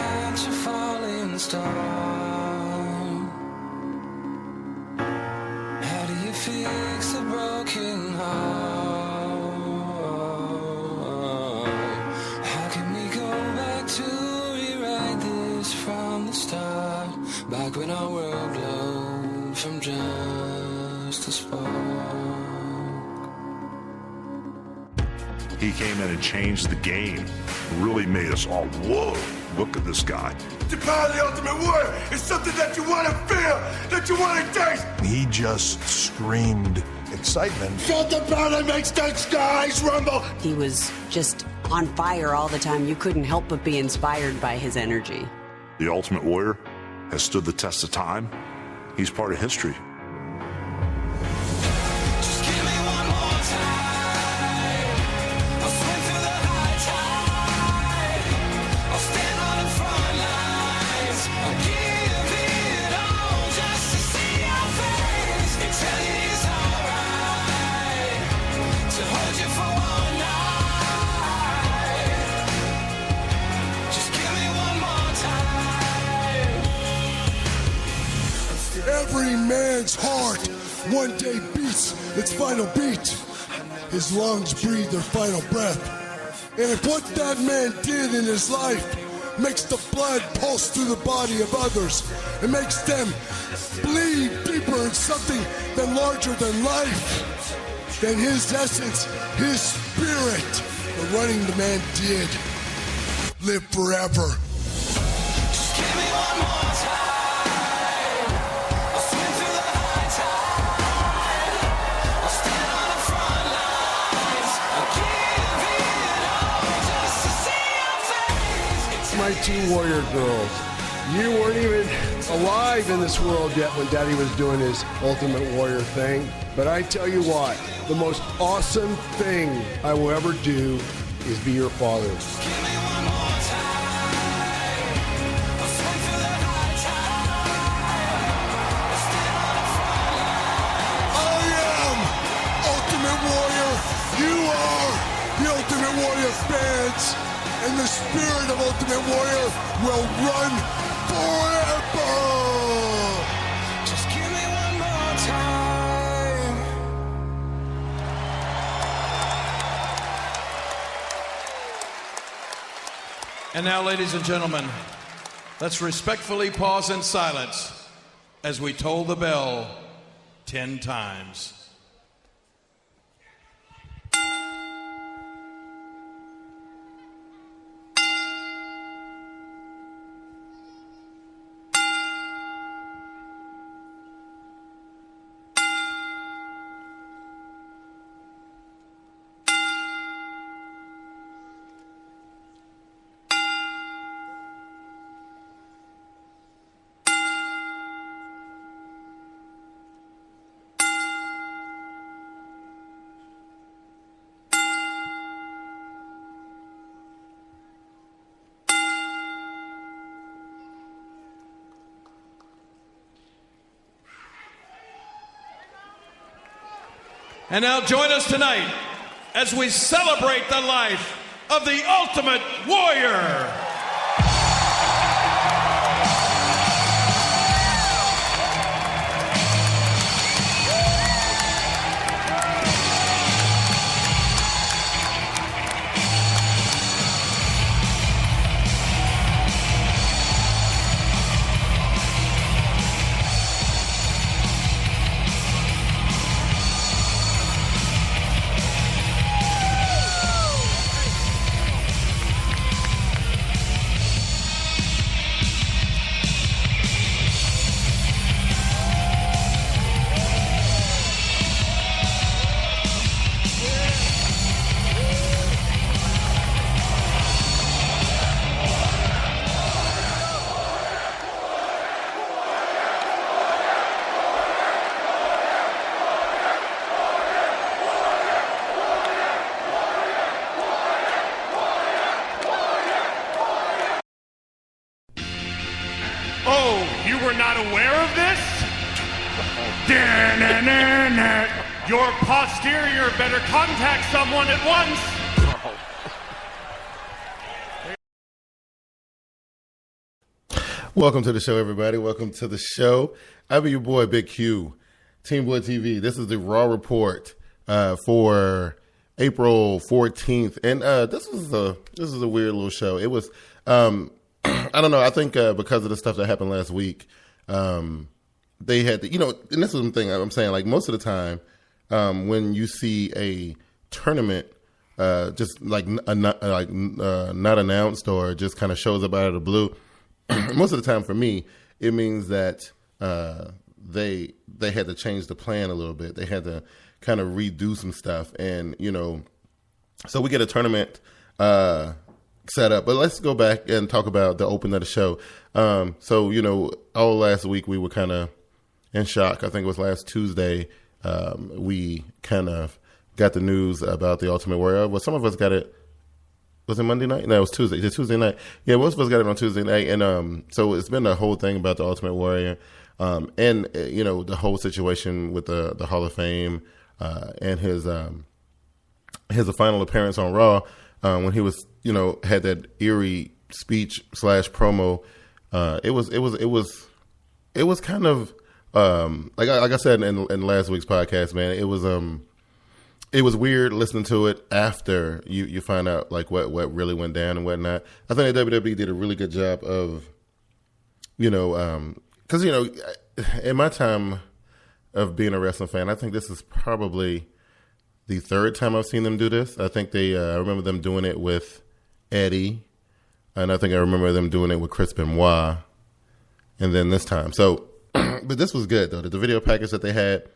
catch a falling star? How do you fix a broken heart? How can we go back to rewrite this from the start? Back when our world glowed from just a spark. He came in and changed the game. Really made us all, whoa, look at this guy. The power of the Ultimate Warrior is something that you want to feel, that you want to taste. He just screamed excitement. Felt the power that makes the skies rumble. He was just on fire all the time. You couldn't help but be inspired by his energy. The Ultimate Warrior has stood the test of time. He's part of history. Just give me one more time. I'll swim through the high tide. I'll stand on the front lines. I'll give it all just to see your face and tell you it's alright to hold you for one night. Just give me one more time. Every man's heart one day beats its final beat. His lungs breathe their final breath. And if what that man did in his life makes the blood pulse through the body of others, it makes them bleed deeper in something than larger than life, then his essence, his spirit, the running the man did, live forever. Just give me one more time. I'll swim through the high tide. I'll stand on the front lines. I'll give it all just to see your face. My Team Warrior girls, you weren't even alive in this world yet when Daddy was doing his Ultimate Warrior thing. But I tell you what, the most awesome thing I will ever do is be your father. Give me one more time. I'll swim through the high tide. I'll stand on the front lines. I am Ultimate Warrior. You are the Ultimate Warrior fans. And the spirit of Ultimate Warrior will run forever. Just give me one more time. And now, ladies and gentlemen, let's respectfully pause in silence as we toll the bell 10 times. And now join us tonight as we celebrate the life of the Ultimate Warrior. Oh, you were not aware of this? Your posterior better contact someone at once. Welcome to the show, everybody. Welcome to the show. I'll be your boy, Big Q, TeamBoydTV. This is the Raw Report for April 14th, and this is a weird little show. It was I don't know. I think because of the stuff that happened last week, they had to, and this is the thing I'm saying. Like most of the time, when you see a tournament just not announced or just kind of shows up out of the blue. Most of the time for me, it means that they had to change the plan a little bit. They had to kind of redo some stuff. And, so we get a tournament set up. But let's go back and talk about the open of the show. So, all last week we were kind of in shock. I think it was last Tuesday. We kind of got the news about the Ultimate Warrior. Well, some of us got it. Was it Monday night? No, it was Tuesday. It's Tuesday night. Yeah, most of us got it on Tuesday night. And so it's been a whole thing about the Ultimate Warrior and, the whole situation with the Hall of Fame and his final appearance on Raw when he was, had that eerie speech / promo. It was kind of like I said in last week's podcast, man. It was weird listening to it after you find out like what really went down and whatnot. I think that WWE did a really good job of, because in my time of being a wrestling fan, I think this is probably the third time I've seen them do this. I think I remember them doing it with Eddie, and I think I remember them doing it with Chris Benoit, and then this time. So, but this was good though. The video package that they had.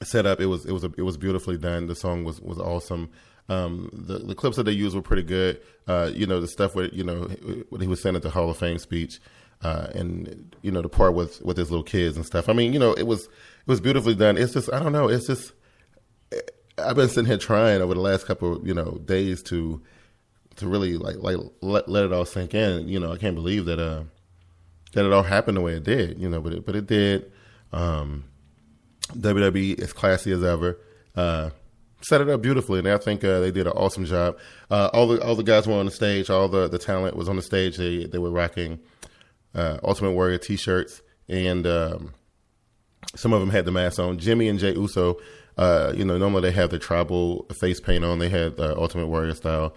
Set up. It was beautifully done. The song was awesome. The clips that they used were pretty good. The stuff where what he was saying at the Hall of Fame speech, and the part with his little kids and stuff. I mean, it was beautifully done. It's just I don't know. It's just I've been sitting here trying over the last couple days to really like let it all sink in. I can't believe that it all happened the way it did. But it did. WWE as classy as ever, set it up beautifully, and I think they did an awesome job. All the guys were on the stage, all the talent was on the stage. They were rocking Ultimate Warrior t-shirts, and some of them had the masks on. Jimmy and Jey Uso, normally they have the tribal face paint on. They had Ultimate Warrior style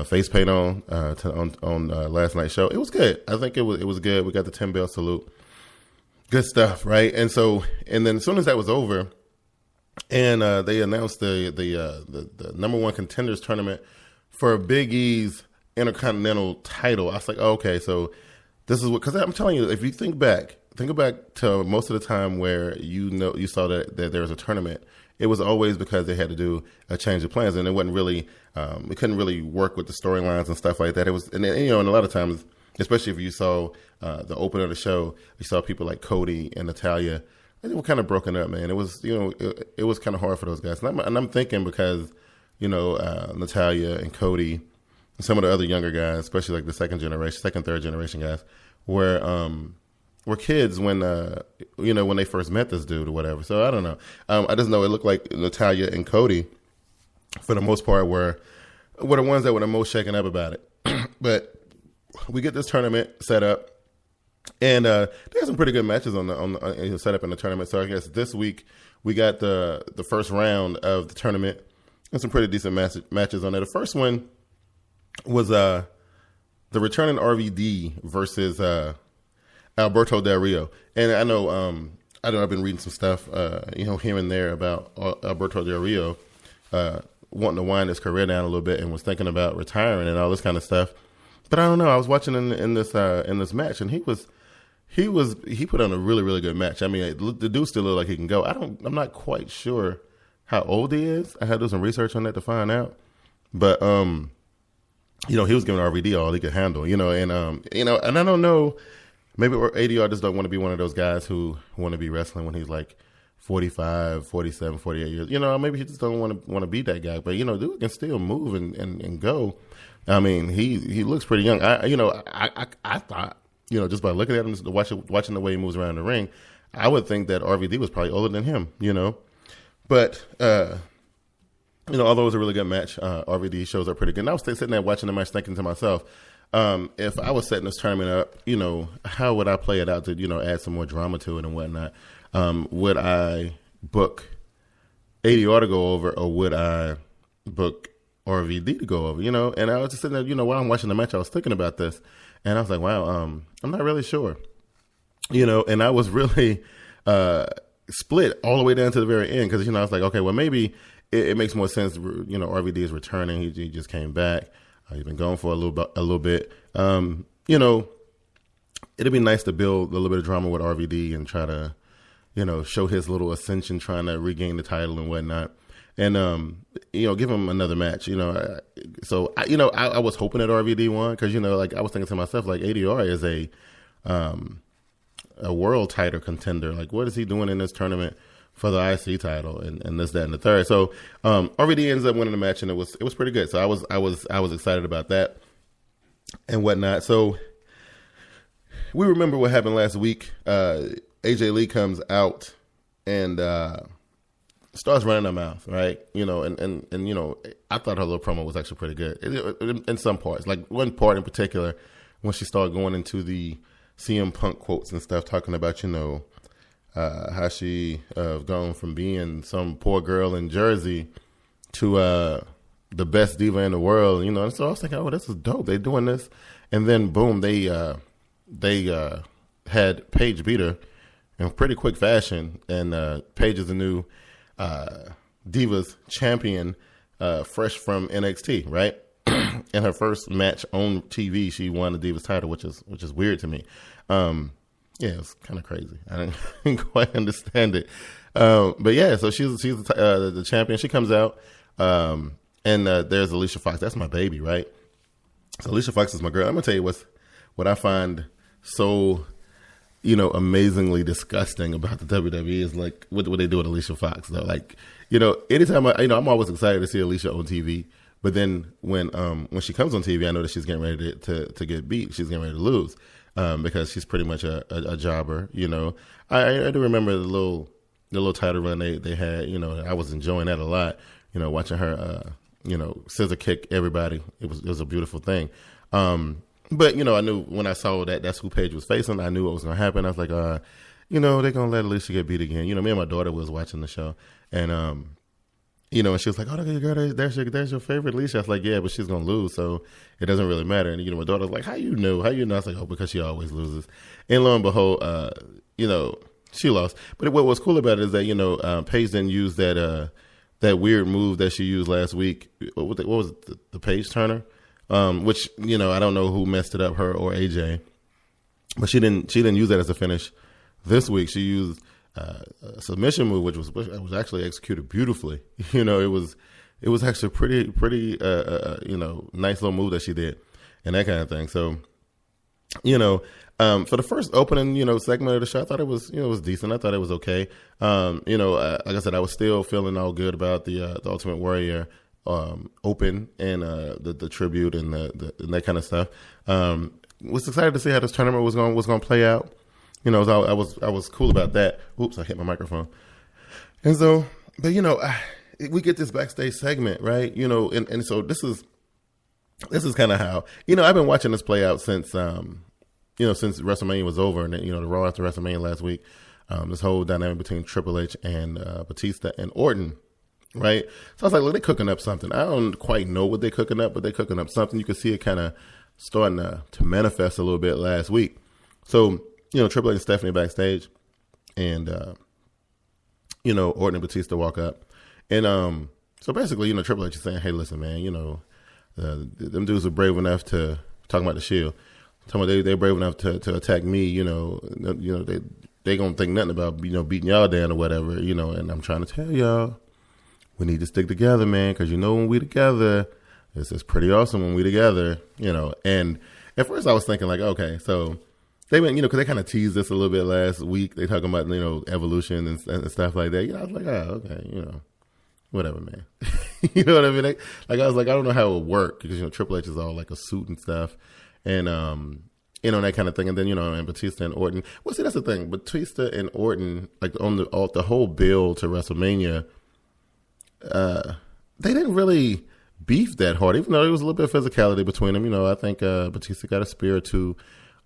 face paint on last night's show. It was good. I think it was good. We got the 10-bell salute. Good stuff, right? And then as soon as that was over, and they announced the number one contenders tournament for Big E's Intercontinental title, I was like, oh, okay, so this is what, because I'm telling you, if you think back to most of the time where you saw that there was a tournament, it was always because they had to do a change of plans, and it wasn't really, it couldn't really work with the storylines and stuff like that. It was, and a lot of times, especially if you saw the opener of the show, you saw people like Cody and Natalya. They were kind of broken up, man. It was, it was kind of hard for those guys. And I'm thinking because, Natalya and Cody, and some of the other younger guys, especially like the second, third generation guys, were kids when they first met this dude or whatever. So I don't know. I just know it looked like Natalya and Cody, for the most part, were the ones that were the most shaken up about it. But we get this tournament set up, and they had some pretty good matches on the set up in the tournament. So I guess this week we got the first round of the tournament and some pretty decent matches on there. The first one was the returning RVD versus Alberto Del Rio, and I know I've been reading some stuff here and there about Alberto Del Rio wanting to wind his career down a little bit and was thinking about retiring and all this kind of stuff. But I don't know. I was watching in this match, and he put on a really, really good match. I mean, the dude still looked like he can go. I'm not quite sure how old he is. I had to do some research on that to find out. But he was giving RVD all he could handle. And I don't know. Maybe ADR just don't want to be one of those guys who want to be wrestling when he's like 45, 47, 48 years. Maybe he just don't want to be that guy. But dude can still move and go. I mean, he looks pretty young. I thought, just by looking at him, watching the way he moves around the ring, I would think that RVD was probably older than him, But, although it was a really good match, RVD shows up pretty good. And I was sitting there watching the match thinking to myself, if I was setting this tournament up, how would I play it out to, add some more drama to it and whatnot? Would I book ADR to go over, or would I book RVD to go over? And I was just sitting there, while I'm watching the match, I was thinking about this, and I was like, wow, I'm not really sure, and I was really split all the way down to the very end, because I was like, okay, well, maybe it makes more sense. RVD is returning. He just came back. He's been gone for a little bit. It'd be nice to build a little bit of drama with RVD and try to, show his little ascension, trying to regain the title and whatnot, and give him another match. So I was hoping that RVD won, because I was thinking to myself, like, ADR is a world title contender. Like, what is he doing in this tournament for the IC title and this, that, and the third? So RVD ends up winning the match, and it was pretty good. So I was excited about that and whatnot. So we remember what happened last week. AJ Lee comes out and starts running her mouth, right? And I thought her little promo was actually pretty good in some parts. Like one part in particular, when she started going into the CM Punk quotes and stuff, talking about how she gone from being some poor girl in Jersey to the best diva in the world, And so I was thinking, oh, this is dope. They're doing this, and then boom, they had Paige beat her in pretty quick fashion, and Paige is the new Divas champion, fresh from NXT, right? In her first match on TV, she won the Divas title, which is weird to me. Yeah, it's kind of crazy. I didn't quite understand it, but yeah. So she's the champion. She comes out, and there's Alicia Fox. That's my baby, right? So Alicia Fox is my girl. I'm gonna tell you what I find so amazingly disgusting about the WWE is like what they do with Alicia Fox, though. Like, anytime I'm always excited to see Alicia on TV, but then when she comes on TV, I know that she's getting ready to get beat. She's getting ready to lose, because she's pretty much a jobber. I do remember the little title run they had. I was enjoying that a lot. Watching her scissor kick everybody. It was a beautiful thing. But, I knew when I saw that's who Paige was facing, I knew what was going to happen. I was like, they're going to let Alicia get beat again. Me and my daughter was watching the show, and, and she was like, oh, girl, there's your favorite Alicia. I was like, yeah, but she's going to lose, so it doesn't really matter. And, my daughter was like, how you know? I was like, oh, because she always loses. And lo and behold, she lost. But what was cool about it is that, Paige didn't use that weird move that she used last week. What was it? The Paige Turner? Which, I don't know who messed it up, her or AJ, but she didn't use that as a finish this week. She used a submission move, which was actually executed beautifully. It was actually pretty nice little move that she did and that kind of thing. So, for the first opening, segment of the show, I thought it was decent. I thought it was okay. Like I said, I was still feeling all good about the Ultimate Warrior open and the tribute and that kind of stuff. Was excited to see how this tournament was going to play out. I was cool about that. Oops, I hit my microphone. And so, but we get this backstage segment, right? And so this is kind of how I've been watching this play out since since WrestleMania was over, and the Raw after WrestleMania last week. This whole dynamic between Triple H and Batista and Orton. Right. So I was like, look, they're cooking up something. I don't quite know what they're cooking up, but they're cooking up something. You can see it kind of starting to manifest a little bit last week. So, Triple H and Stephanie backstage, and, Orton and Batista walk up. And so basically, Triple H is saying, hey, listen, man, them dudes are brave enough to talk about the Shield. Talking about they're brave enough to attack me, they going to think nothing about, beating y'all down or whatever, and I'm trying to tell y'all. We need to stick together, man, because when we together, it's pretty awesome when we together, And at first I was thinking like, okay, so they went, because they kind of teased this a little bit last week. They talking about, evolution and stuff like that. I was like, oh, okay, whatever, man. You know what I mean? Like I was like, I don't know how it would work because, Triple H is all like a suit and stuff. And, that kind of thing. And then, and Batista and Orton. Well, see, that's the thing. Batista and Orton, like on the whole build to WrestleMania, they didn't really beef that hard, even though there was a little bit of physicality between them. You know, I think Batista got a spear or two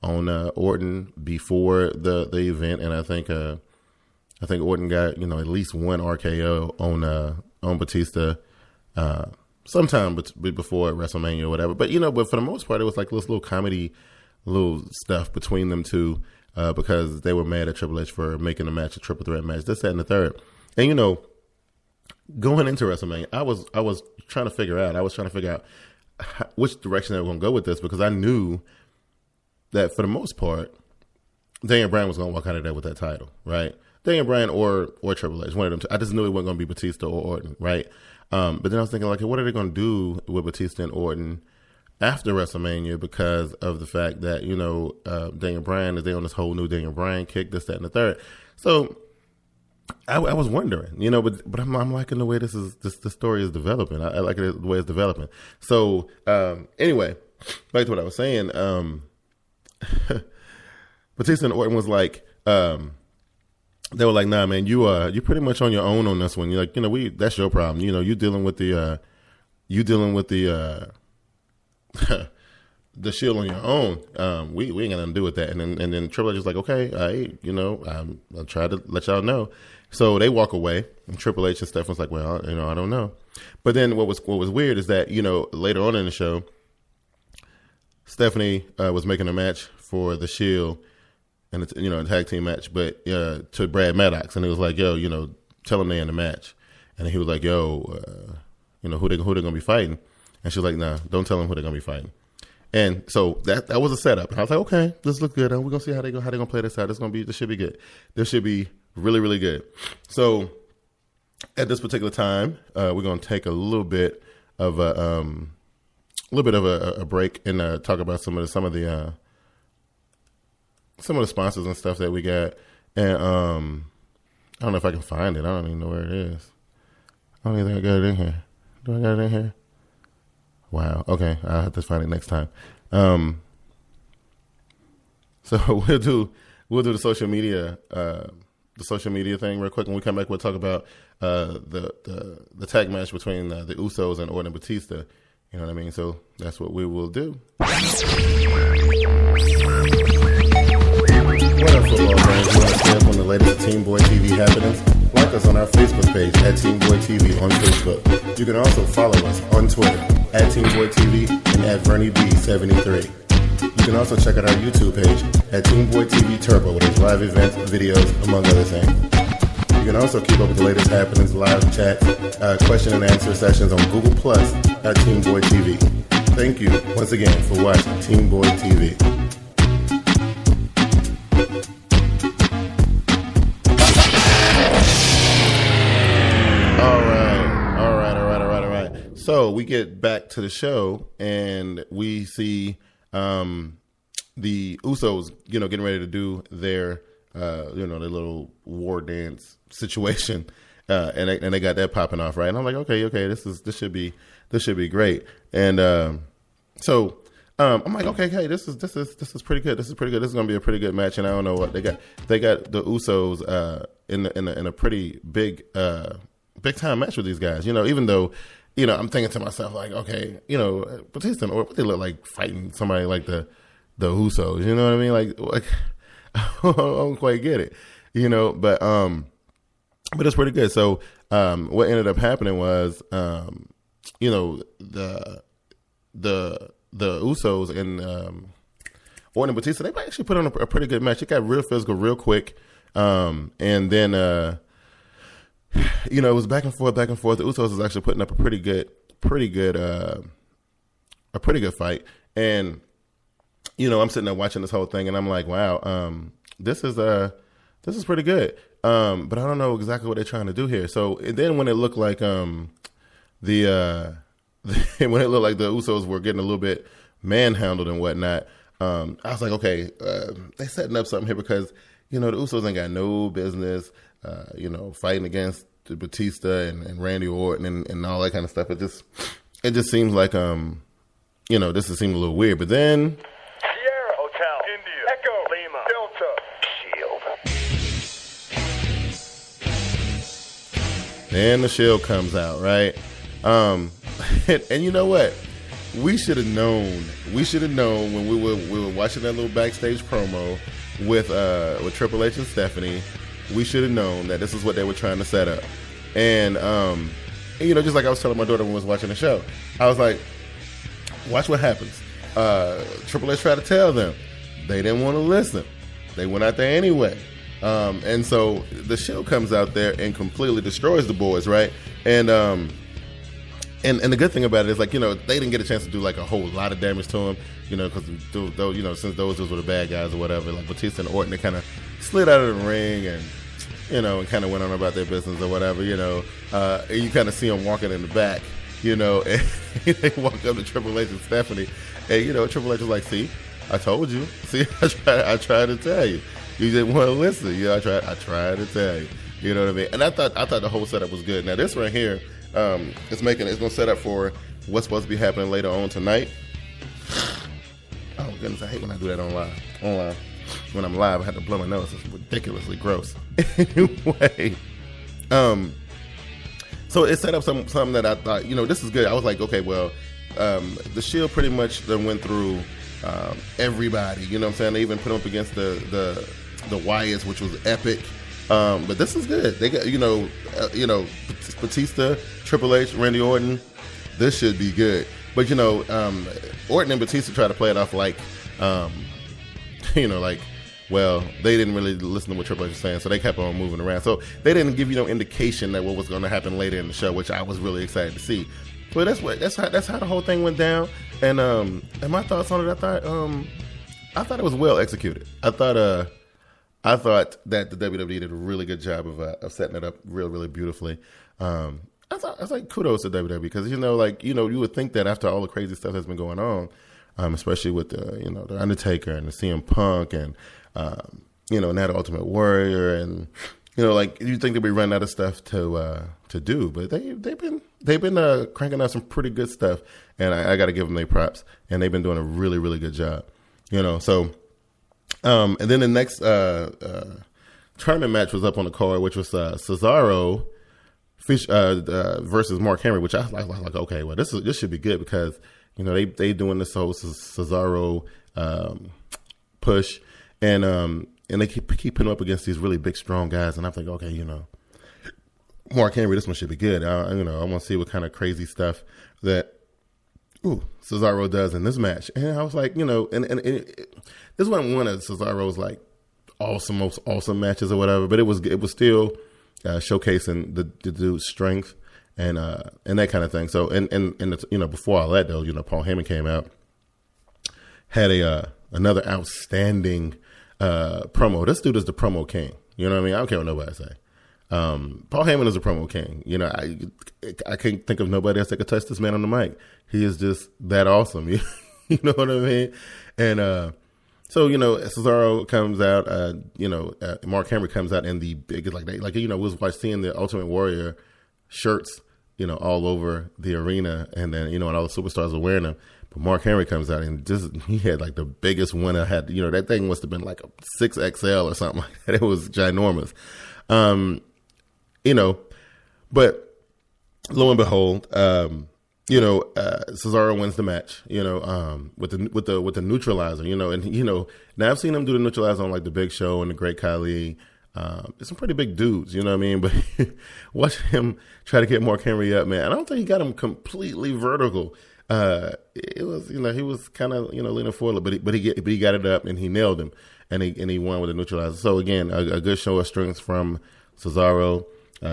on Orton before the event, and I think Orton got, you know, at least one RKO on Batista sometime before WrestleMania or whatever. But, you know, but for the most part, it was like this little comedy, little stuff between them two because they were mad at Triple H for making the match a triple threat match, this, that, and the third. And, you know, going into WrestleMania, I was trying to figure out which direction they were going to go with this, because I knew that for the most part, Daniel Bryan was going to walk out of there with that title, right? Daniel Bryan or Triple H, one of them two. I just knew it wasn't going to be Batista or Orton, right? But then I was thinking, like, what are they going to do with Batista and Orton after WrestleMania, because of the fact that, you know, Daniel Bryan is there on this whole new Daniel Bryan kick, this, that, and the third. So I was wondering, you know, but I'm liking the way this story is developing. I like it the way it's developing. So anyway, back to what I was saying. Batista and Orton was like, they were like, nah, man, you're pretty much on your own on this one. You're like, you know, that's your problem. You know, you dealing with the the Shield on your own. We ain't got nothing to do with that. And then Triple H is like, okay, you know, I'll try to let y'all know. So they walk away, and Triple H and Steph was like, well, you know, I don't know. But then what was weird is that, you know, later on in the show, Stephanie was making a match for the Shield, and it's, you know, a tag team match, but to Brad Maddox, and he was like, yo, you know, tell him they in the match, and he was like, yo, you know, who they gonna be fighting, and she was like, nah, don't tell him who they're gonna be fighting. And so that was a setup, and I was like, okay, this looks good, and we're gonna see how they gonna play this out. This should be good. This should be really, really good. So at this particular time, we're gonna take a little bit of a break and talk about some of the sponsors and stuff that we got. And I don't know if I can find it. I don't even know where it is. I don't even think I got it in here. Do I got it in here? Wow. Okay, I'll have to find it next time. So we'll do the social media thing real quick. When we come back, we'll talk about the tag match between the Usos and Orton and Batista. You know what I mean? So that's what we will do. What up, football fans? You want to stay up on the latest TeamBoydTV happenings? Like us on our Facebook page at TeamBoydTV on Facebook. You can also follow us on Twitter at TeamBoydTV and at VernieB73. You can also check out our YouTube page at TeamBoydTV Turbo with its live events, videos, among other things. You can also keep up with the latest happenings, live chats, question and answer sessions on Google Plus at TeamBoydTV. Thank you once again for watching TeamBoydTV. All right. So we get back to the show, and we see the Usos, you know, getting ready to do their, you know, their little war dance situation, and they got that popping off, right? And I'm like, okay, this should be great. And so I'm like, okay, this is pretty good. This is pretty good. This is gonna be a pretty good match. And I don't know what they got. They got the Usos in a pretty big time match with these guys. You know, even though, you know, I'm thinking to myself like, okay, you know, Batista or what they look like fighting somebody like the Usos. You know what I mean? Like I don't quite get it. You know, but it's pretty good. So what ended up happening was, you know, the Usos and Orton and Batista, they actually put on a pretty good match. It got real physical real quick, and then you know, it was back and forth. The Usos was actually putting up a pretty good fight. And you know, I'm sitting there watching this whole thing, and I'm like, wow, this is pretty good. But I don't know exactly what they're trying to do here. So and then when it looked like when it looked like the Usos were getting a little bit manhandled and whatnot, I was like, okay, they're setting up something here, because, you know, the Usos ain't got no business, you know, fighting against the Batista and Randy Orton and all that kind of stuff. It just seems like, you know, this has seemed a little weird. But then Sierra Hotel, India, Echo, Lima, Delta, Shield. Then the Shield comes out, right? And you know what? We should have known. We should have known when we were watching that little backstage promo with Triple H and Stephanie. We should have known that this is what they were trying to set up. And you know, just like I was telling my daughter when we was watching the show, I was like, watch what happens. Triple H tried to tell them. They didn't want to listen. They went out there anyway. And so the show comes out there and completely destroys the boys, right? And the good thing about it is, like, you know, they didn't get a chance to do like a whole lot of damage to him, you know, because you know, since those were the bad guys or whatever, like Batista and Orton, they kind of slid out of the ring and, you know, and kind of went on about their business or whatever, you know. And you kind of see them walking in the back, you know, and they walk up to Triple H and Stephanie, and, you know, Triple H was like, "See, I told you. See, I tried to tell you. You didn't want to listen. You know, I tried to tell you. You know what I mean?" And I thought the whole setup was good. Now this right here, it's going to set up for what's supposed to be happening later on tonight. Oh goodness, I hate when I do that online. When I'm live, I have to blow my nose. It's ridiculously gross. Anyway, so it set up something that I thought, you know, this is good. I was like, okay, well, the Shield pretty much then went through everybody. You know what I'm saying? They even put them up against the Wyatts, which was epic. But this is good. They got, you know, Batista, Triple H, Randy Orton. This should be good. But, you know, Orton and Batista try to play it off like, you know, like, well, they didn't really listen to what Triple H was saying, so they kept on moving around. So they didn't give you no indication that what was going to happen later in the show, which I was really excited to see. But that's how the whole thing went down. And my thoughts on it, I thought it was well executed. I thought that the WWE did a really good job of setting it up really beautifully. I was like, kudos to WWE, because, you know, like, you know, you would think that after all the crazy stuff that's been going on, especially with the Undertaker and the CM Punk and you know, now the Ultimate Warrior, and, you know, like, you think they'd be running out of stuff to do, but they've been cranking out some pretty good stuff, and I got to give them their props, and they've been doing a really good job, you know. So, and then the next tournament match was up on the card, which was Cesaro versus Mark Henry, which I was like, okay, well, this should be good, because, you know, they doing this whole Cesaro push, and they keep putting him up against these really big, strong guys, and I'm thinking, okay, you know, Mark Henry, this one should be good. You know, I want to see what kind of crazy stuff that Cesaro does in this match. And I was like, you know, and this wasn't one of Cesaro's like most awesome matches or whatever, but it was still showcasing the dude's strength and that kind of thing. So and you know, before all that though, you know, Paul Heyman came out, had another outstanding promo. This dude is the promo king. You know what I mean? I don't care what nobody say. Paul Heyman is a promo king. You know, I can't think of nobody else that could touch this man on the mic. He is just that awesome. You know what I mean? And so, you know, Cesaro comes out. You know, Mark Henry comes out in the big, like you know, we was seeing the Ultimate Warrior shirts, you know, all over the arena, and then, you know, and all the superstars were wearing them. But Mark Henry comes out and he had like the biggest one. I had, you know, that thing must have been like a 6XL or something like that. It was ginormous. You know, but lo and behold, you know, Cesaro wins the match, you know, with the neutralizer, you know, and, you know, now I've seen him do the neutralizer on like the Big Show and the Great Khali. Some pretty big dudes, you know what I mean? But watch him try to get Mark Henry up, man. I don't think he got him completely vertical. It was, you know, he was kind of, you know, leaning forward, but he got it up and he nailed him, and he won with the neutralizer. So again, a good show of strength from Cesaro.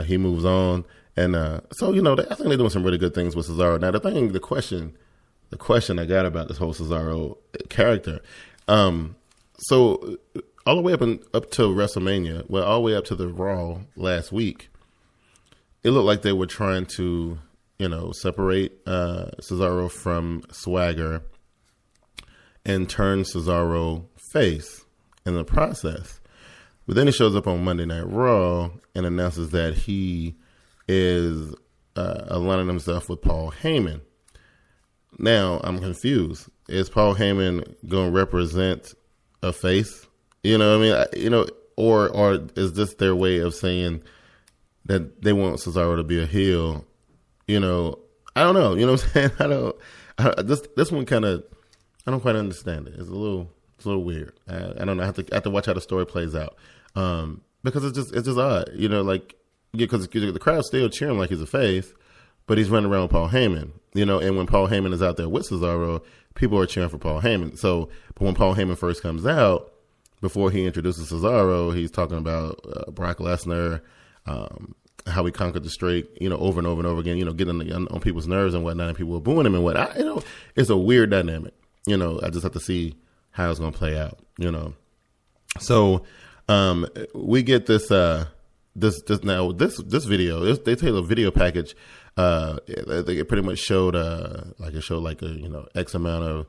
He moves on, and so, you know, I think they're doing some really good things with Cesaro. Now, the question I got about this whole Cesaro character, so all the way up to WrestleMania, well, all the way up to the Raw last week, it looked like they were trying to, you know, separate Cesaro from Swagger and turn Cesaro face in the process. But then he shows up on Monday Night Raw and announces that he is aligning himself with Paul Heyman. Now, I'm confused. Is Paul Heyman going to represent a face? You know what I mean? You know, or is this their way of saying that they want Cesaro to be a heel? You know, I don't know. You know what I'm saying? This one kind of, I don't quite understand it. It's a little weird. I don't know. I have to watch how the story plays out. Because it's just odd. You know, like, because the crowd's still cheering like he's a face, but he's running around with Paul Heyman. You know, and when Paul Heyman is out there with Cesaro, people are cheering for Paul Heyman. So, but when Paul Heyman first comes out, before he introduces Cesaro, he's talking about Brock Lesnar, how he conquered the streak, you know, over and over and over again, you know, getting on people's nerves and whatnot, and people were booing him and whatnot. You know, it's a weird dynamic. You know, I just have to see how it's going to play out, you know. So, we get this video. They take a video package. It pretty much showed, you know, X amount of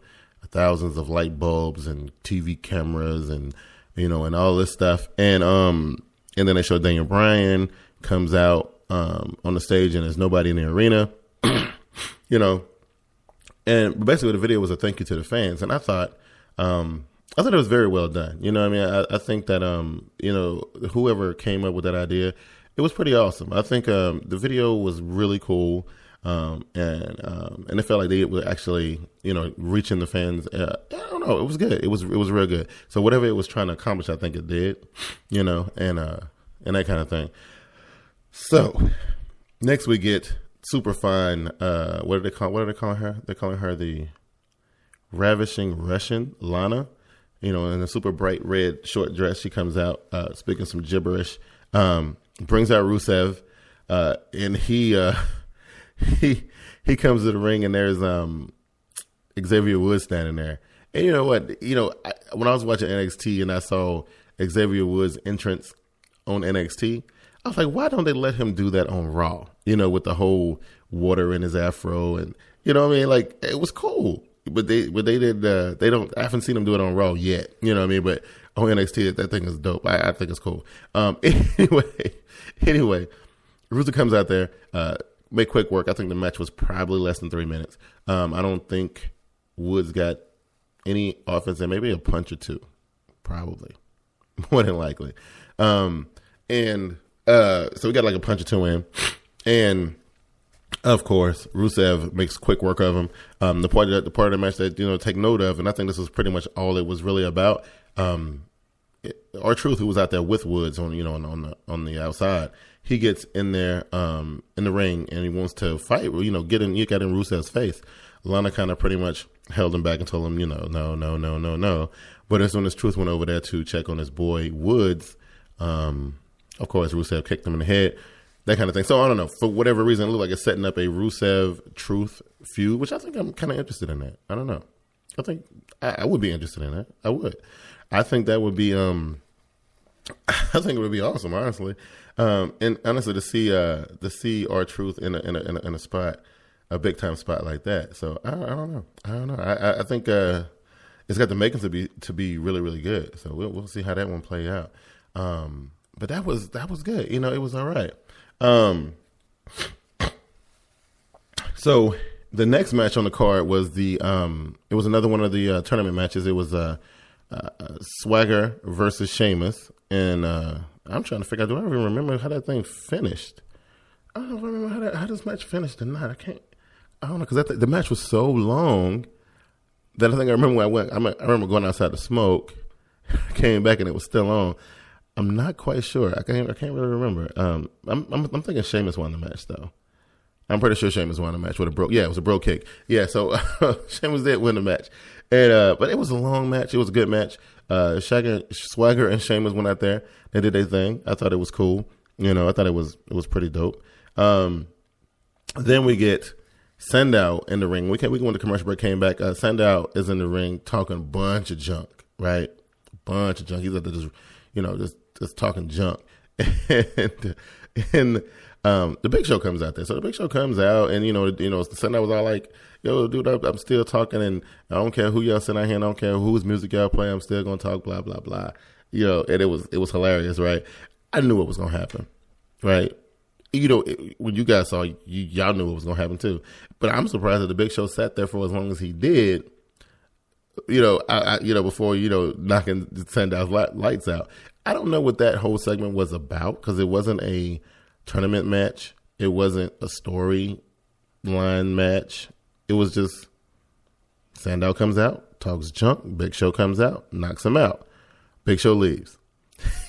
thousands of light bulbs and TV cameras and, you know, and all this stuff. And then they showed Daniel Bryan comes out, on the stage and there's nobody in the arena, you know, and basically the video was a thank you to the fans. And I thought it was very well done. You know what I mean? I think that, you know, whoever came up with that idea, it was pretty awesome. I think, the video was really cool. And it felt like they were actually, you know, reaching the fans. I don't know. It was good. It was real good. So whatever it was trying to accomplish, I think it did, you know, and that kind of thing. So next we get super fine. What are they calling her? They're calling her the Ravishing Russian, Lana, you know, in a super bright red short dress. She comes out, speaking some gibberish, brings out Rusev, and he comes to the ring and there's, Xavier Woods standing there. And you know what, you know, when I was watching NXT and I saw Xavier Woods' entrance on NXT, I was like, why don't they let him do that on Raw? You know, with the whole water in his afro, and you know what I mean? Like, it was cool. But they did, I haven't seen him do it on Raw yet. You know what I mean? But on NXT, that thing is dope. I think it's cool. Anyway, Rusev comes out there, make quick work. I think the match was probably less than 3 minutes. I don't think Woods got any offense and maybe a punch or two, probably, more than likely. So we got like a punch or two in, and of course Rusev makes quick work of him. The part of the match that, you know, take note of, and I think this was pretty much all it was really about. R-Truth, who was out there with Woods on, you know, on the outside, he gets in there in the ring and he wants to fight, you know, get in Rusev's face. Lana kind of pretty much held him back and told him, you know, no. But as soon as Truth went over there to check on his boy Woods, of course Rusev kicked him in the head, that kind of thing. So I don't know, for whatever reason, it looked like it's setting up a Rusev Truth feud, which I think I'm kind of interested in that. I don't know. I think I would be interested in that. I would. I think that would be, I think it would be awesome, honestly. And honestly, to see R-Truth in a spot, a big time spot like that. So I don't know. I think it's got the makings to be really, really good. So we'll see how that one play out. But that was good. You know, it was all right. So the next match on the card was it was another one of the tournament matches. It was Swagger versus Sheamus, and I'm trying to figure out, do I even remember how that thing finished? I don't remember how this match finished or not. I don't know, because the match was so long that I think I remember when I remember going outside to smoke, came back and it was still on. I'm not quite sure. I can't really remember. I'm thinking Sheamus won the match though. I'm pretty sure Sheamus won the match with a bro. Yeah, it was a bro kick. Yeah, so Sheamus did win the match, and but it was a long match. It was a good match. Swagger and Sheamus went out there. They did their thing. I thought it was cool. You know, I thought it was pretty dope. Then we get Sandow in the ring. We went to commercial break, came back. Sandow is in the ring talking a bunch of junk, right? Bunch of junk. He's out there just, you know, just talking junk. And the Big Show comes out there. So the Big Show comes out, and you know, Sandow was all like, "Yo, dude, I'm still talking, and I don't care who y'all send out here, I don't care whose music y'all play, I'm still gonna talk, blah blah blah." You know, and it was hilarious, right? I knew it was gonna happen, right? You know, when you guys saw, y'all knew it was gonna happen too. But I'm surprised that the Big Show sat there for as long as he did. You know, before, you know, knocking Sandow's lights out. I don't know what that whole segment was about, because it wasn't a tournament match. It wasn't a story line match. It was just Sandow comes out, talks junk. Big Show comes out, knocks him out. Big Show leaves.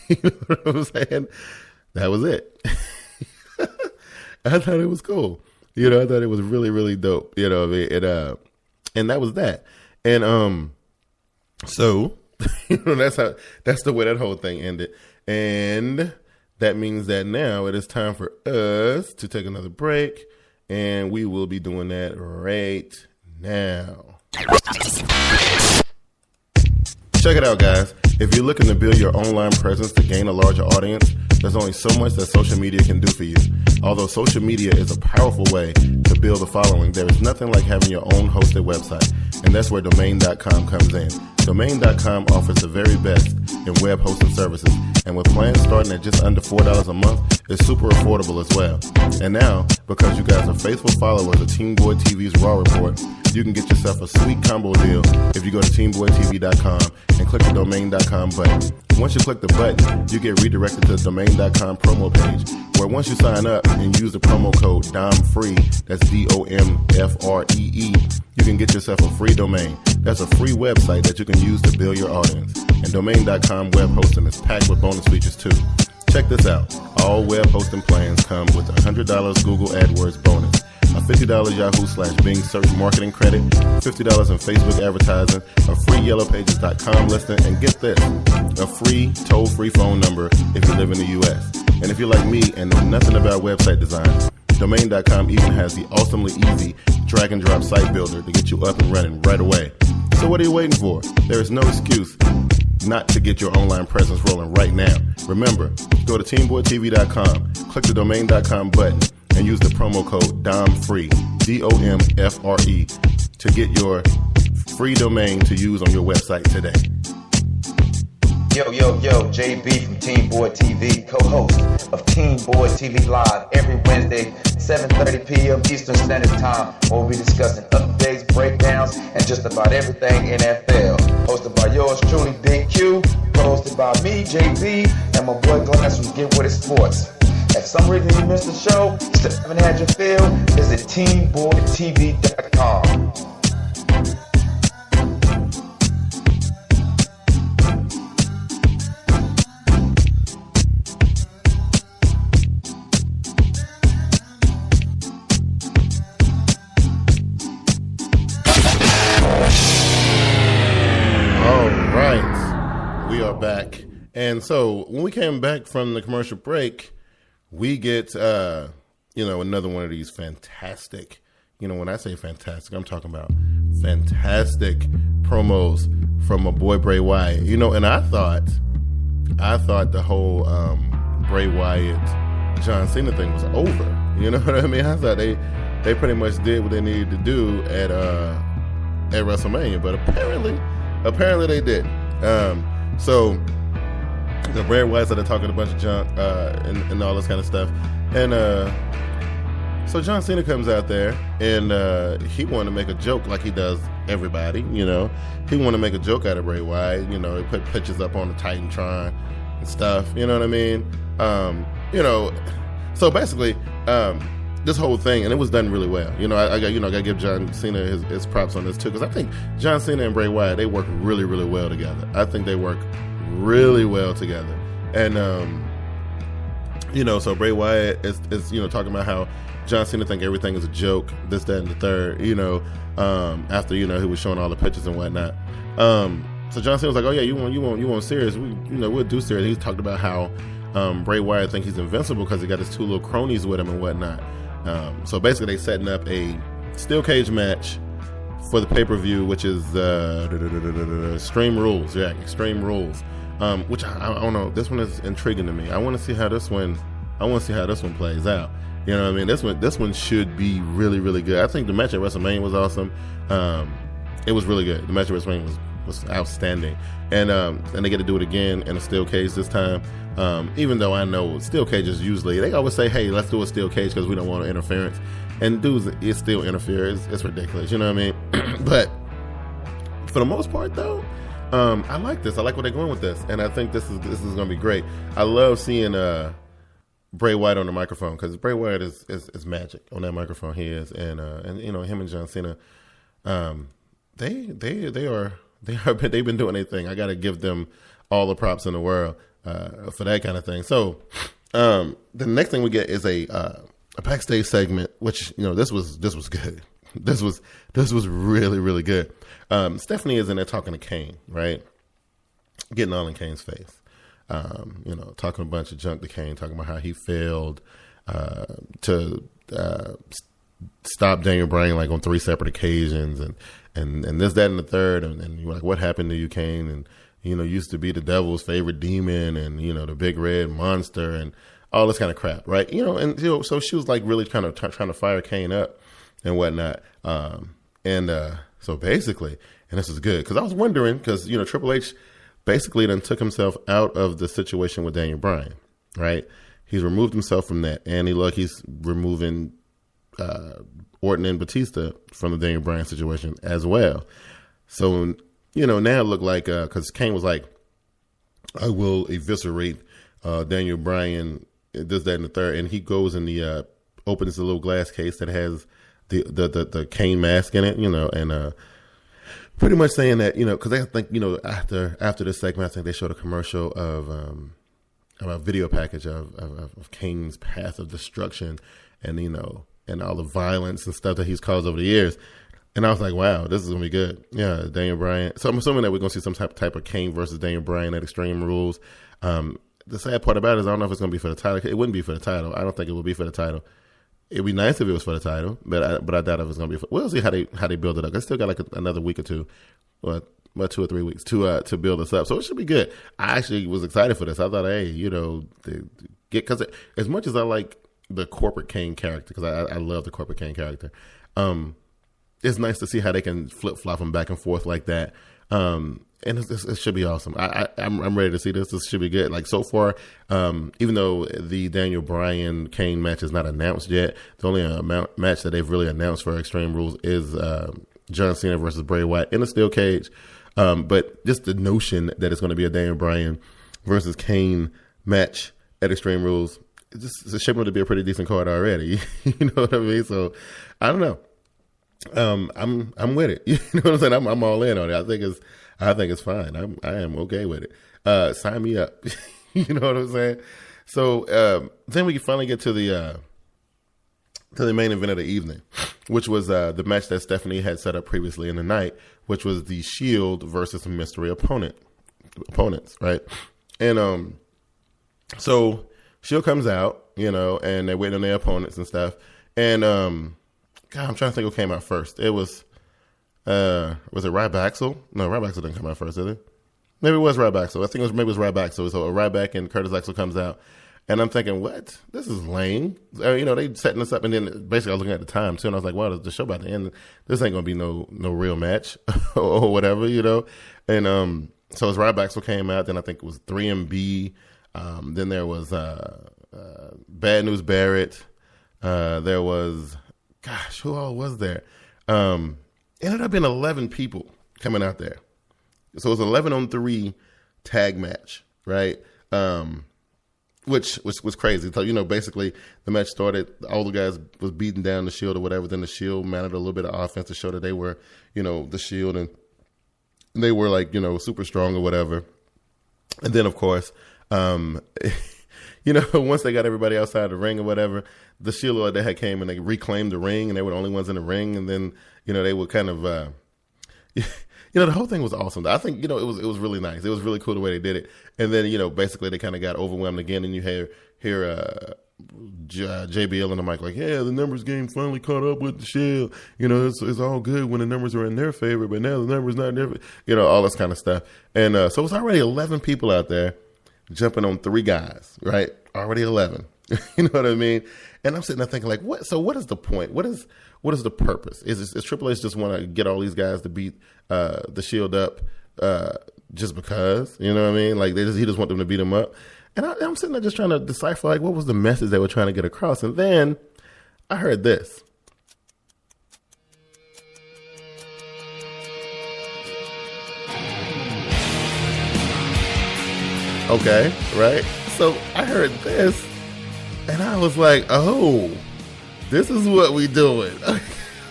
You know what I'm saying? That was it. I thought it was cool. You know, I thought it was really, really dope. You know what I mean? And that was that. And so you know, that's the way that whole thing ended. And that means that now it is time for us to take another break, and we will be doing that right now. Check it out, guys. If you're looking to build your online presence to gain a larger audience, there's only so much that social media can do for you. Although social media is a powerful way to build a following, there is nothing like having your own hosted website, and that's where Domain.com comes in. Domain.com offers the very best in web hosting services, and with plans starting at just under $4 a month, it's super affordable as well. And now, because you guys are faithful followers of TeamBoydTV's RAW Report, you can get yourself a sweet combo deal if you go to TeamBoydTV.com and click the Domain.com button. Once you click the button, you get redirected to the Domain.com promo page, where once you sign up and use the promo code DOMFREE, that's DOMFREE, you can get yourself a free domain. That's a free website that you can use to build your audience. And Domain.com web hosting is packed with bonus features too. Check this out. All web hosting plans come with a $100 Google AdWords bonus, a $50 Yahoo/Bing search marketing credit, $50 in Facebook advertising, a free YellowPages.com listing, and get this, a free toll-free phone number if you live in the U.S. And if you're like me and know nothing about website design, Domain.com even has the awesomely easy drag-and-drop site builder to get you up and running right away. So what are you waiting for? There is no excuse not to get your online presence rolling right now. Remember, go to TeamBoydTV.com, click the Domain.com button, and use the promo code DOMFREE, DOMFRE, to get your free domain to use on your website today. Yo, JB from Team Boyd TV, co-host of Team Boyd TV Live every Wednesday, 7:30 p.m. Eastern Standard Time, where we'll be discussing updates, breakdowns, and just about everything NFL. Hosted by yours truly, Big Q, co-hosted by me, JB, and my boy Glass from Get With It Sports. If for some reason you missed the show, still haven't had your fill, visit TeamBoydTV.com. Back. And so when we came back from the commercial break, we get another one of these fantastic, when I say fantastic, I'm talking about fantastic promos from my boy Bray Wyatt. And I thought the whole Bray Wyatt John Cena thing was over. You know what I mean? I thought they pretty much did what they needed to do at WrestleMania, but apparently they did. So the Bray Wyatt started talking a bunch of junk and all this kind of stuff, and so John Cena comes out there and he wanted to make a joke like he does everybody. He wanted to make a joke out of Bray Wyatt. He put pictures up on the Titantron and stuff. You know what I mean? So basically, this whole thing, and it was done really well. I got to give John Cena his props on this too, because I think John Cena and Bray Wyatt, they work really, really well together. I think they work really well together. And so Bray Wyatt is talking about how John Cena think everything is a joke, this, that, and the third. After he was showing all the pictures and whatnot. So John Cena was like, "Oh yeah, you want serious? We'll do serious." He talked about how Bray Wyatt think he's invincible because he got his two little cronies with him and whatnot. So basically, they setting up a steel cage match for the pay-per-view, which is Extreme Rules. Yeah, Extreme Rules. Which I don't know. This one is intriguing to me. I want to see how this one plays out. You know what I mean? This one should be really, really good. I think the match at WrestleMania was awesome. It was really good. The match at WrestleMania was outstanding. And they get to do it again in a steel cage this time. Even though I know steel cages usually, they always say, hey, let's do a steel cage because we don't want interference. And dudes, it still interferes. It's ridiculous. You know what I mean? But for the most part, though, I like this. I like where they're going with this. And I think this is going to be great. I love seeing Bray Wyatt on the microphone, because Bray Wyatt is magic on that microphone. He is, and him and John Cena, they've been doing their thing. I got to give them all the props in the world for that kind of thing. So the next thing we get is a backstage segment, which this was good. This was really, really good. Stephanie is in there talking to Kane, right? Getting all in Kane's face. Talking a bunch of junk to Kane, talking about how he failed to stop Daniel Bryan like on 3 separate occasions, and this, that, and the third, and you're like, what happened to you, Kane? And used to be the devil's favorite demon, and the big red monster, and all this kind of crap, right? So she was like really kind of trying to fire Kane up and whatnot, so basically, and this is good because I was wondering, because Triple H basically then took himself out of the situation with Daniel Bryan, right? He's removed himself from that, and he's removing Orton and Batista from the Daniel Bryan situation as well. So, now it looked like, because Kane was like, I will eviscerate Daniel Bryan, this, that, and the third, and he goes and opens the little glass case that has the Kane mask in it, and pretty much saying that, because I think, after this segment, I think they showed a commercial of a video package of Kane's path of destruction, and and all the violence and stuff that he's caused over the years. And I was like, wow, this is gonna be good. Yeah, Daniel Bryan. So I'm assuming that we're gonna see some type of Kane versus Daniel Bryan at Extreme Rules. The sad part about it is I don't know if it's gonna be for the title. It wouldn't be for the title. I don't think it would be for the title. It'd be nice if it was for the title, but I doubt if it's gonna be. We'll see how they build it up. I still got like another week or two, or 2 or 3 weeks to build this up. So it should be good. I actually was excited for this. I thought, hey, because as much as I like the corporate Kane character, because I love the corporate Kane character, it's nice to see how they can flip flop them back and forth like that. And it should be awesome. I'm ready to see this. This should be good. Like so far, even though the Daniel Bryan Kane match is not announced yet, the only match that they've really announced for Extreme Rules is John Cena versus Bray Wyatt in a steel cage. But just the notion that it's going to be a Daniel Bryan versus Kane match at Extreme Rules, it's shaping up to be a pretty decent card already. You know what I mean? So I don't know. I'm with it. You know what I'm saying? I'm all in on it. I think it's fine. I am okay with it. Sign me up. You know what I'm saying? So then we can finally get to the main event of the evening, which was the match that Stephanie had set up previously in the night, which was the Shield versus a mystery opponents, right? And so Shield comes out, and they wait on their opponents and stuff. And God, I'm trying to think who came out first. It was it Ryback? No, Ryback didn't come out first, did it? Maybe it was Ryback. I think maybe it was Ryback. So Ryback and Curtis Axel comes out. And I'm thinking, what? This is lame. They setting this up, and then basically I was looking at the time too, and I was like, wow, the show about to end. This ain't gonna be no real match or whatever, And so as Ryback came out, then I think it was 3MB. Then there was Bad News Barrett. There was, gosh, who all was there? Ended up being 11 people coming out there. So it was 11-on-3 tag match, right? Which was crazy. So, basically the match started, all the guys was beating down the Shield or whatever. Then the Shield mounted a little bit of offense to show that they were, the Shield, and they were like, super strong or whatever. And then of course, once they got everybody outside the ring or whatever, the Shield they had came and they reclaimed the ring, and they were the only ones in the ring. And then, they were kind of, the whole thing was awesome. I think, it was really nice. It was really cool the way they did it. And then, basically they kind of got overwhelmed again, and you hear JBL in the mic like, yeah, the numbers game finally caught up with the Shield. It's all good when the numbers are in their favor, but now the numbers not in their favor. All this kind of stuff. And so it's already 11 people out there jumping on 3 guys, right? Already 11. You know what I mean? And I'm sitting there thinking, like, what? So what is the point? What is the purpose? Is Triple H just want to get all these guys to beat the Shield up just because? You know what I mean? Like he just want them to beat them up. And I'm sitting there just trying to decipher, like, what was the message they were trying to get across? And then I heard this. Okay, right? So I heard this, And I was like, oh, this is what we doing.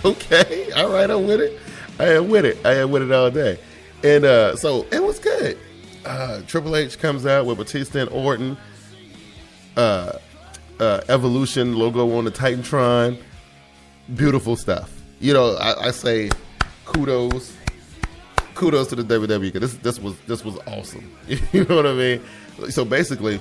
Okay, all right, I'm with it. I am with it all day. And so it was good. Triple H comes out with Batista and Orton. Evolution logo on the Titantron. Beautiful stuff. You know, I say kudos to the WWE, because this was awesome. You know what I mean? So basically,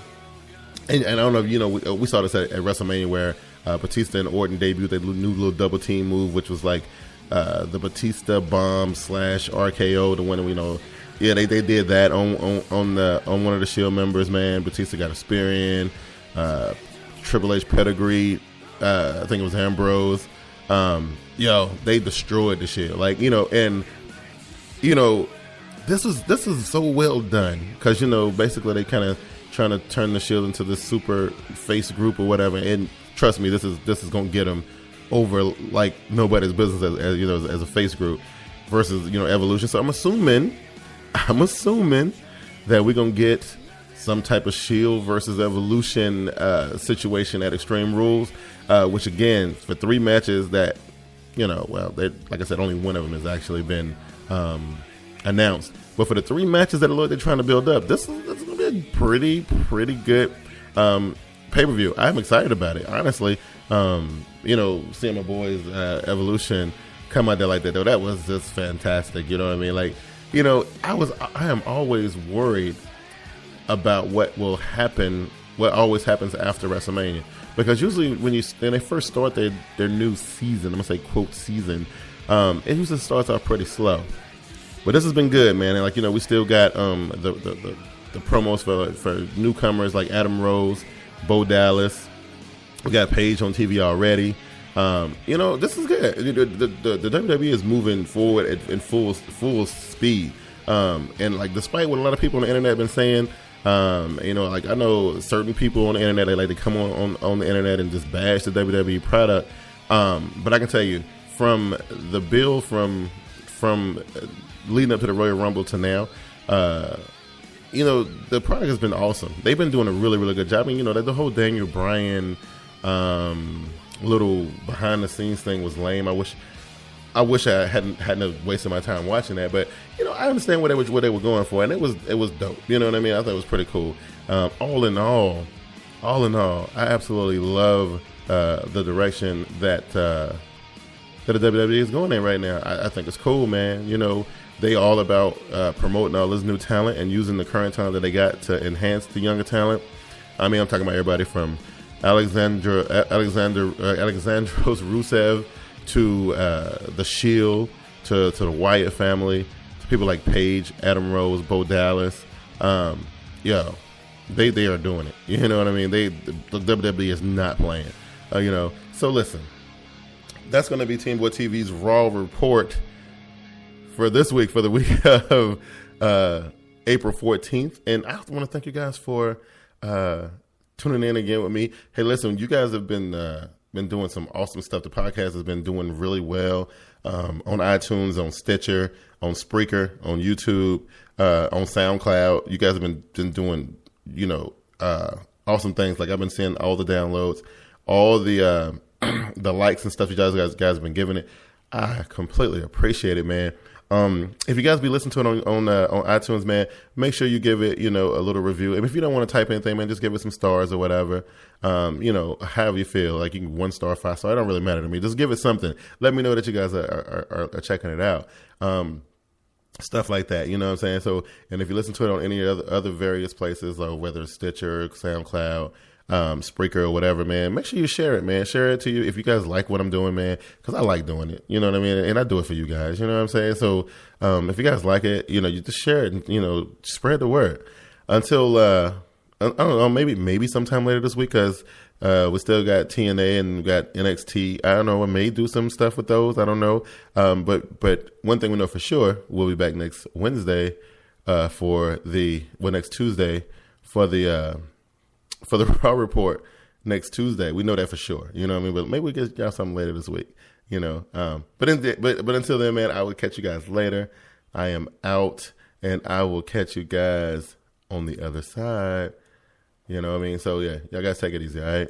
and I don't know if you know, we saw this at WrestleMania where Batista and Orton debuted their new little double team move, which was like the Batista bomb / RKO. The one, you know, yeah, they did that on one of the Shield members. Man, Batista got a spear in. Triple H pedigree. I think it was Ambrose. They destroyed the Shield. Like, you know, and you know, this is so well done, because, you know, basically they kind of trying to turn the Shield into this super face group or whatever. And trust me, this is gonna get them over like nobody's business as you know, as a face group versus, you know, Evolution. So I'm assuming that we're gonna get some type of Shield versus Evolution situation at Extreme Rules, which again, for 3 matches that, you know, well, like I said, only one of them has actually been announced. But for the 3 matches that they're trying to build up, this is going to be a pretty good pay-per-view. I'm excited about it, honestly. You know, seeing my boys Evolution come out there like that, though, that was just fantastic. You know what I mean? Like, you know, I am always worried about what will happen, what always happens after WrestleMania. Because usually when they first start their new season, I'm going to say, quote, season, it usually starts off pretty slow. But this has been good, man. And, like, you know, we still got the promos for newcomers like Adam Rose, Bo Dallas. We got Paige on TV already. You know, this is good. The WWE is moving forward in full speed. And, like, despite what a lot of people on the internet have been saying, you know, like, I know certain people on the internet, they like to come on the internet and just bash the WWE product. But I can tell you, from the bill from leading up to the Royal Rumble to now, you know, the product has been awesome. They've been doing a really, really good job. I mean, you know, the whole Daniel Bryan little behind the scenes thing was lame. I wish I hadn't wasted my time watching that, but, you know, I understand what they were going for, and it was dope. You know what I mean? I thought it was pretty cool. All in all, I absolutely love the direction that the WWE is going in right now. I think it's cool, man. You know, they all about promoting all this new talent and using the current talent that they got to enhance the younger talent. I mean, I'm talking about everybody from Alexandros Rusev to the Shield, to the Wyatt family, to people like Paige, Adam Rose, Bo Dallas. They are doing it. You know what I mean? The WWE is not playing. You know, so listen, that's going to be Team Boy TV's Raw Report for this week, for the week of April 14th. And I want to thank you guys for tuning in again with me. Hey, listen, you guys have been doing some awesome stuff. The podcast has been doing really well on iTunes, on Stitcher, on Spreaker, on YouTube, on SoundCloud. You guys have been doing, you know, awesome things. Like, I've been seeing all the downloads, all the the likes and stuff you guys have been giving it. I completely appreciate it, man. If you guys be listening to it on iTunes, man, make sure you give it, you know, a little review. And if you don't want to type anything, man, just give it some stars or whatever. You know, however you feel, like, you can 1 star, 5 star. It don't really matter to me. Just give it something. Let me know that you guys are checking it out. Stuff like that, you know what I'm saying? So, and if you listen to it on any other various places, or whether it's Stitcher, SoundCloud, Spreaker, or whatever, man, make sure you share it, man. Share it to you if you guys like what I'm doing, man, because I like doing it. You know what I mean? And I do it for you guys. You know what I'm saying? So, if you guys like it, you know, you just share it and, you know, spread the word. Until I don't know, maybe sometime later this week, because we still got TNA and we got NXT. I don't know. I may do some stuff with those. I don't know. But one thing we know for sure, we'll be back next Wednesday next Tuesday for the Raw Report next Tuesday. We know that for sure. You know what I mean? But maybe we get y'all something later this week. You know. But until then, man, I will catch you guys later. I am out, and I will catch you guys on the other side. You know what I mean? So, yeah, y'all guys take it easy, all right?